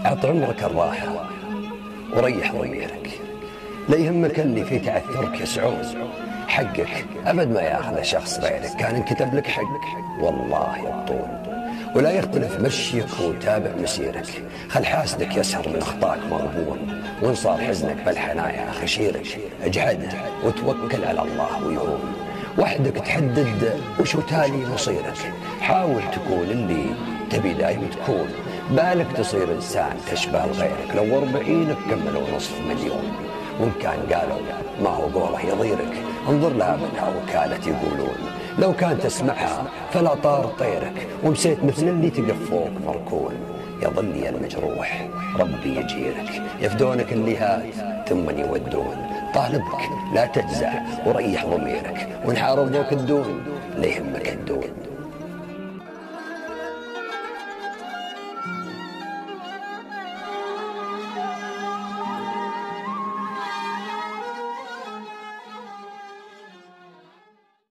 عط عمرك الراحة وريح ضميرك، لا يهمك اللي في تعثرك يسعون. حقك أبد ما ياخذ شخص غيرك، كان انكتب لك حق والله يبطون. ولا يختلف مشيك وتابع مسيرك، خل حاسدك يسهر من أخطاك مغبون. وإن صار حزنك بالحنايا خشيرك، اجحد وتوكل على الله ويهون. وحدك تحدد وشو تالي مصيرك، حاول تكون اللي تبي دايم تكون. بالك تصير إنسان تشبه غيرك، لو 40 كملوا نصف مليون. وإن كان قالوا ما هو قوله يضيرك، انظر لها منها وكالة يقولون. لو كان تسمعها فلا طار طيرك، ومسيت مثل اللي تقفوك مركون. يظل يا المجروح ربي يجيرك، يفدونك اللي ثم يودون. طالبك لا تجزع وريح ضميرك، وإن حاربوك الدون لا يهمك الدون.